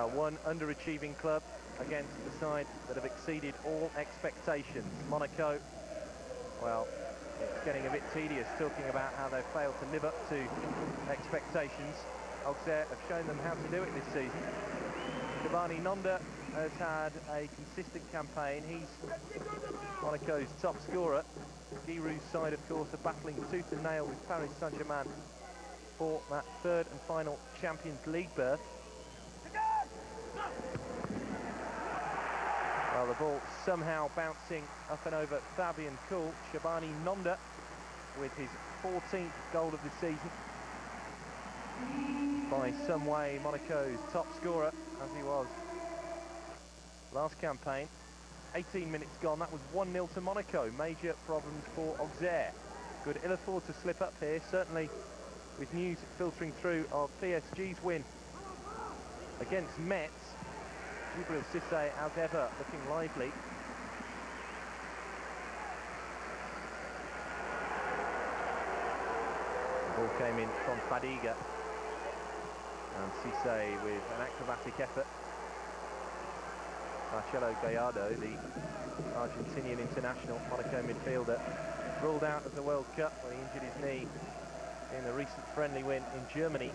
Well, one underachieving club against the side that have exceeded all expectations. Monaco, well, it's getting a bit tedious talking about how they've failed to live up to expectations. Auxerre have shown them how to do it this season. Shabani Nonda has had a consistent campaign. He's Monaco's top scorer. Giroux's side, of course, are battling tooth and nail with Paris Saint-Germain for that third and final Champions League berth. Well, the ball somehow bouncing up and over Fabian Cool. Shabani Nonda with his 14th goal of the season. By some way, Monaco's top scorer, as he was last campaign. 18 minutes gone, that was 1-0 to Monaco. Major problems for Auxerre. Could ill afford to slip up here, certainly with news filtering through of PSG's win against Metz. Djibril Cissé, as ever, looking lively. The ball came in from Fadiga. And Cissé with an acrobatic effort. Marcelo Gallardo, the Argentinian international, Monaco midfielder, ruled out of the World Cup when he injured his knee in the recent friendly win in Germany.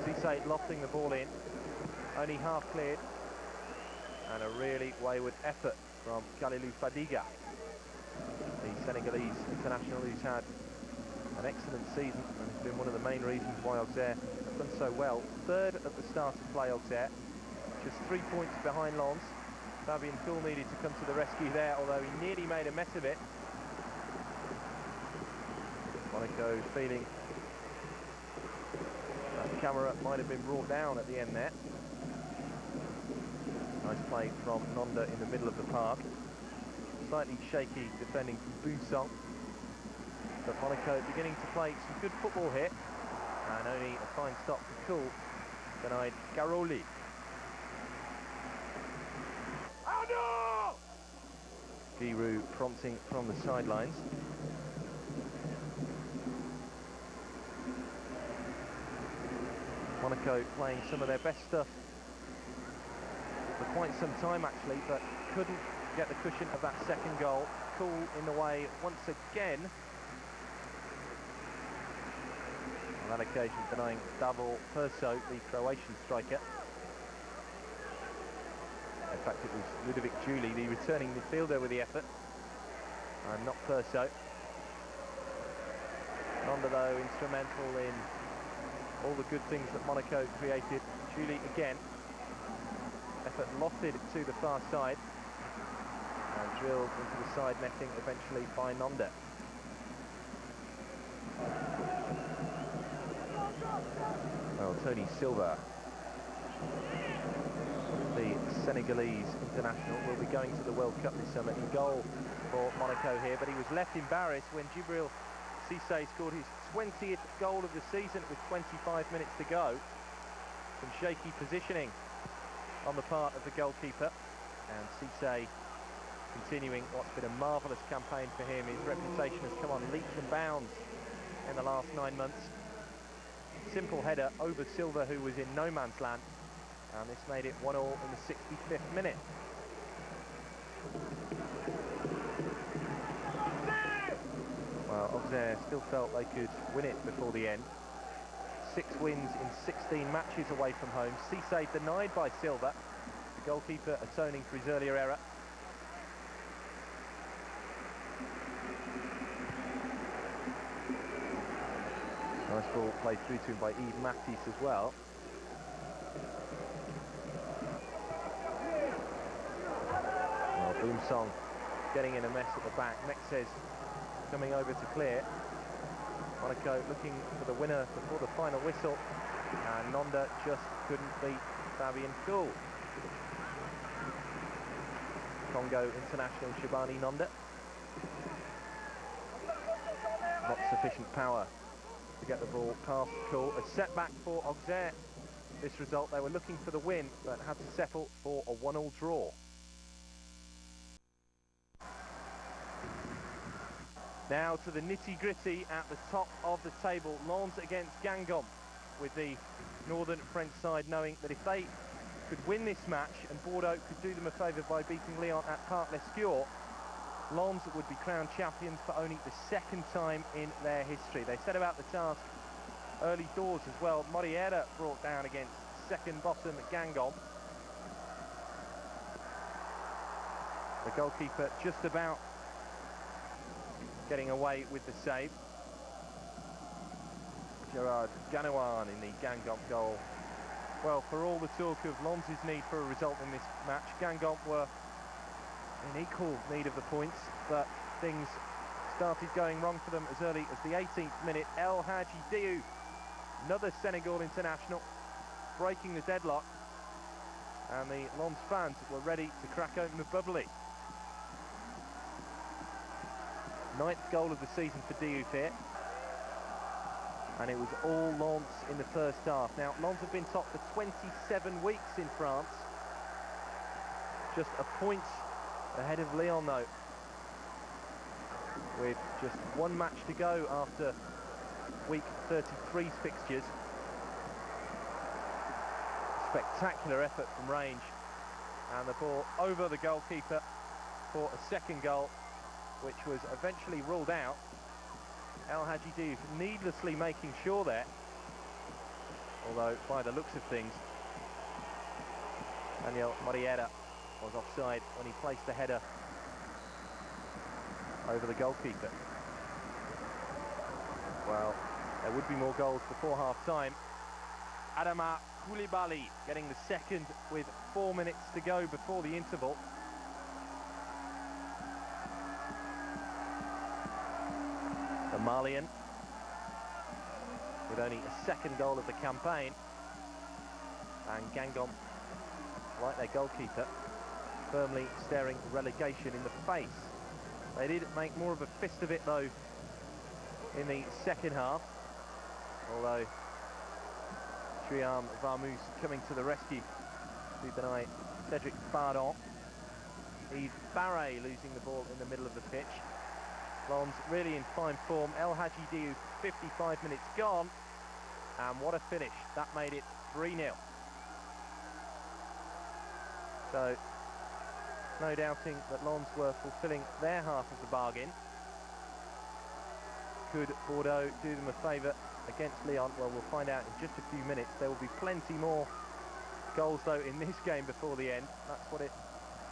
Cissé lofting the ball in, only half cleared, and a really wayward effort from Khalilou Fadiga, the Senegalese international who's had an excellent season and has been one of the main reasons why Auxerre have done so well. Third at the start of play, Auxerre, just 3 points behind Lens. Fabian Cool needed to come to the rescue there, although he nearly made a mess of it. Monaco feeling that camera might have been brought down at the end there. Nice play from Nonda in the middle of the park. Slightly shaky defending from Bousson. But Monaco beginning to play some good football here. And only a fine stop for Cool denied Garoli. Giroux prompting from the sidelines. Monaco playing some of their best stuff for quite some time actually, but couldn't get the cushion of that second goal. Cool in the way once again. On that occasion denying Davor Perso, the Croatian striker. In fact, it was Ludovic Juli, the returning midfielder, with the effort, and not Perso. Nonda, though, instrumental in all the good things that Monaco created. Juli again. Effort lofted to the far side and drilled into the side netting eventually by Nonda. Well, Tony Silva, the Senegalese international, will be going to the World Cup this summer, in goal for Monaco here, but he was left embarrassed when Djibril Cissé scored his 20th goal of the season with 25 minutes to go. Some shaky positioning on the part of the goalkeeper, and Cissé continuing what's been a marvellous campaign for him. His reputation has come on leaps and bounds in the last 9 months. Simple header over Silva, who was in no man's land, and this made it 1-1 in the 65th minute. Well, Auxerre still felt they could win it before the end. 6 wins in 16 matches away from home. Cissé denied by Silva, the goalkeeper atoning for his earlier error. Nice ball played through to him by Yves Matisse as well. Well, Boumsong getting in a mess at the back. Mexes coming over to clear. Monaco looking for the winner before the final whistle, and Nonda just couldn't beat Fabian Cool. Congo international Shabani Nonda. Not sufficient power to get the ball past Cool. A setback for Auxerre. This result, they were looking for the win, but had to settle for a 1-1 draw. Now to the nitty-gritty at the top of the table. Lens against Guingamp, with the northern French side knowing that if they could win this match and Bordeaux could do them a favour by beating Lyon at Parc Les Scures, Lens would be crowned champions for only the second time in their history. They set about the task early doors as well. Moriera brought down against second bottom Guingamp. The goalkeeper just about getting away with the save. Gerard Ganouan in the Guingamp goal. Well, for all the talk of Lens' need for a result in this match, Guingamp were in equal need of the points, but things started going wrong for them as early as the 18th minute. El Hadji Diouf, another Senegal international, breaking the deadlock, and the Lens fans were ready to crack open the bubbly. 9th goal of the season for Diouf here, and it was all Lens in the first half. Now, Lens have been top for 27 weeks in France, just a point ahead of Lyon though, with just one match to go after week 33's fixtures. Spectacular effort from range, and the ball over the goalkeeper for a second goal, which was eventually ruled out. El Hadji Diouf needlessly making sure there, although by the looks of things Daniel Moriera was offside when he placed the header over the goalkeeper. Well, there would be more goals before half-time. Adama Koulibaly getting the second with 4 minutes to go before the interval. The Malian with only a second goal of the campaign, and Guingamp, like their goalkeeper, firmly staring relegation in the face. They did make more of a fist of it though in the second half, although Triam Varmus coming to the rescue to deny Cedric Bardon. Yves Barret losing the ball in the middle of the pitch. Lens really in fine form. El Hadji Diouf, 55 minutes gone, and what a finish. That made it 3-0. So, no doubting that Lens were fulfilling their half of the bargain. Could Bordeaux do them a favour against Lyon? Well, we'll find out in just a few minutes. There will be plenty more goals, though, in this game before the end. That's what it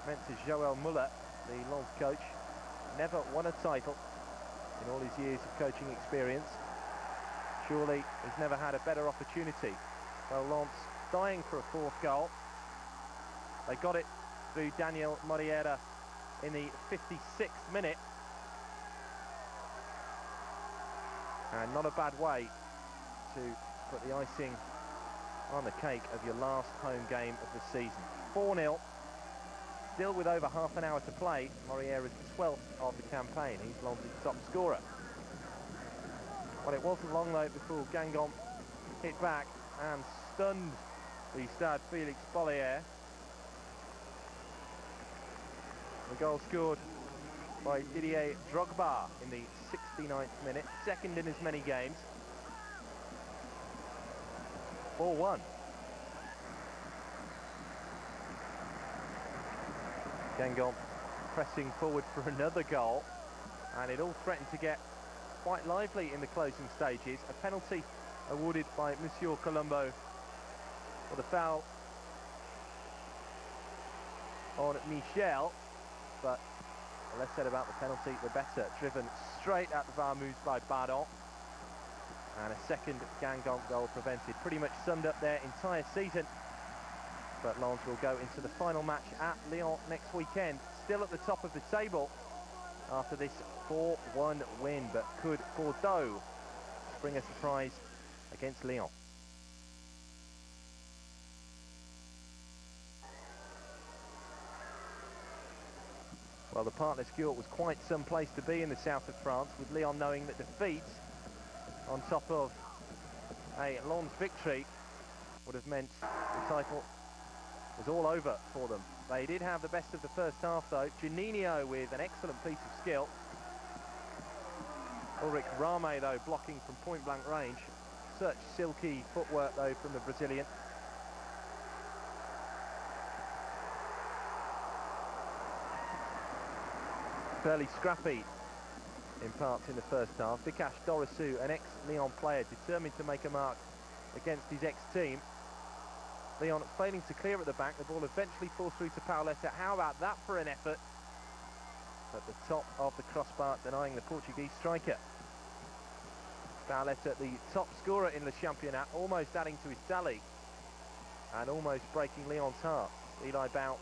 meant to Joël Muller, the Lens coach. Never won a title in all his years of coaching experience. Surely he's never had a better opportunity. Well, Lens dying for a fourth goal. They got it through Daniel Moriera in the 56th minute. And not a bad way to put the icing on the cake of your last home game of the season. 4-0. Still with over half an hour to play. Moriera is the 12th of the campaign. He's Lens' top scorer. Well, it wasn't long though before Guingamp hit back and stunned the Stade Félix Bollaert. The goal scored by Didier Drogba in the 69th minute, second in as many games. 4-1. Guingamp pressing forward for another goal, and it all threatened to get quite lively in the closing stages. A penalty awarded by Monsieur Colombo for the foul on Michel, but the less said about the penalty, the better. Driven straight at the Varmus by Bardon, and a second Guingamp goal prevented. Pretty much summed up their entire season. But Lens will go into the final match at Lyon next weekend, still at the top of the table after this 4-1 win. But could Bordeaux spring a surprise against Lyon? Well, the Parc Les Scures was quite some place to be in the south of France, with Lyon knowing that defeat on top of a Lens victory would have meant the title was all over for them. They did have the best of the first half though. Juninho with an excellent piece of skill. Ulrich Rame though blocking from point blank range. Such silky footwork though from the Brazilian. fairly scrappy in parts in the first half. Vikash Dorisu, an ex-Lyon player, determined to make a mark against his ex-team. Lyon failing to clear at the back. The ball eventually falls through to Pauleta. How about that for an effort? At the top of the crossbar, denying the Portuguese striker. Pauleta, the top scorer in the Championnat, almost adding to his tally and almost breaking Lyon's heart. Eli Bout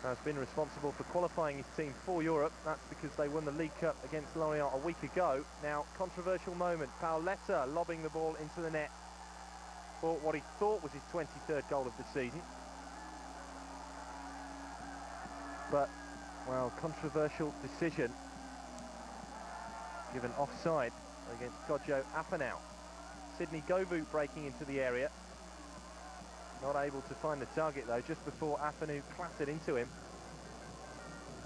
has been responsible for qualifying his team for Europe. That's because they won the League Cup against Lyon a week ago. Now, controversial moment. Pauleta lobbing the ball into the net for what he thought was his 23rd goal of the season. But, well, controversial decision. Given offside against Kodjo Afanau. Sydney Govou breaking into the area. Not able to find the target though, just before Afanau clattered into him.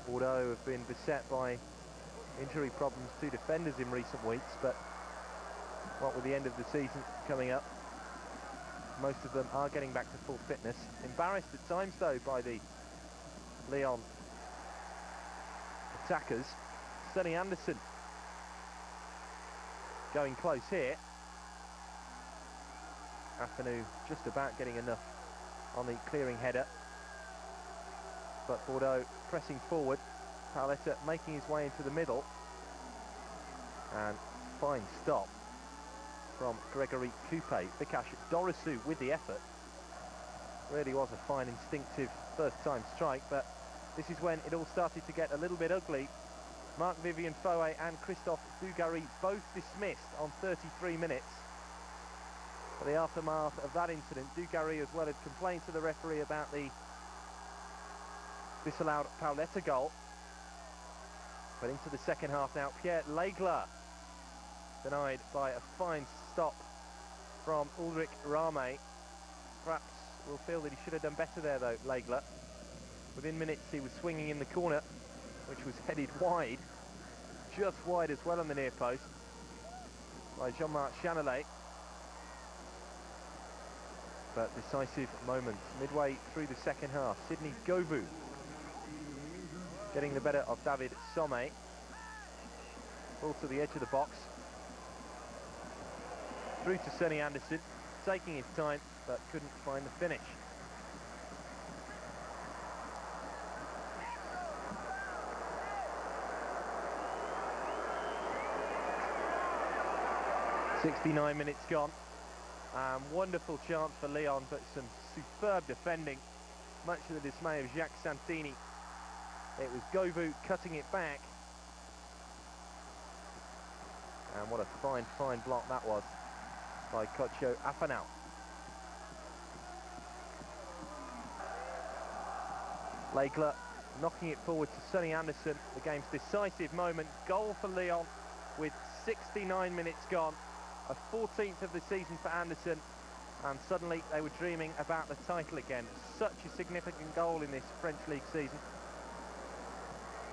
Bordeaux have been beset by injury problems to defenders in recent weeks, but what with the end of the season coming up, most of them are getting back to full fitness. Embarrassed at times though by the Lyon attackers. Sonny Anderson going close here. Afanau just about getting enough on the clearing header. But Bordeaux pressing forward. Pauleta making his way into the middle. And fine stop from Gregory Coupe. Vikash Dorisu with the effort. Really was a fine, instinctive first-time strike, but this is when it all started to get a little bit ugly. Marc-Vivien Foé and Christophe Dugarry both dismissed on 33 minutes. For the aftermath of that incident, Dugarry as well had complained to the referee about the disallowed Pauleta goal. But into the second half now, Pierre Legler denied by a fine stop from Ulrich Rame. Perhaps we'll feel that he should have done better there though, Legler. Within minutes he was swinging in the corner, which was headed wide, just wide as well on the near post by Jean-Marc Chanelet. But decisive moment midway through the second half. Sydney Govou getting the better of David Somme. Ball to the edge of the box. Through to Sonny Anderson, taking his time, but couldn't find the finish. "69 minutes gone. Wonderful chance for Lyon, but some superb defending, much to the dismay of Jacques Santini. It was Govou cutting it back. And what a fine, fine block that was by Kodjo Afanau. Legler knocking it forward to Sonny Anderson. The game's decisive moment. Goal for Lyon with 69 minutes gone. A 14th of the season for Anderson, and suddenly they were dreaming about the title again. Such a significant goal in this French League season.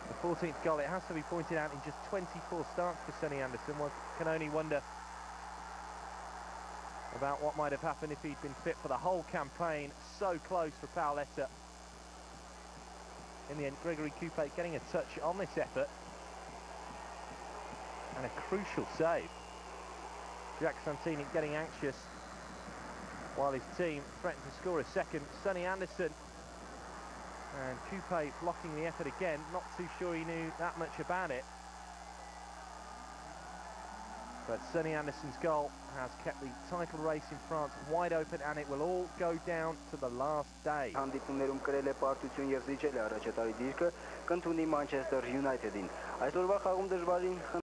The 14th goal, it has to be pointed out, in just 24 starts for Sonny Anderson. One can only wonder about what might have happened if he'd been fit for the whole campaign. So close for Pauleta. In the end, Gregory Coupe getting a touch on this effort. And a crucial save. Jacques Santini getting anxious while his team threatened to score a second. Sonny Anderson and Coupe blocking the effort again. Not too sure he knew that much about it. But Sonny Anderson's goal has kept the title race in France wide open, and it will all go down to the last day. Հանդիպումներում կրել է պարտություն եւ զիջել է առաջատարի դիրքը, կընդունի Manchester United-ին։ Այսօրվա խաղում դժվարին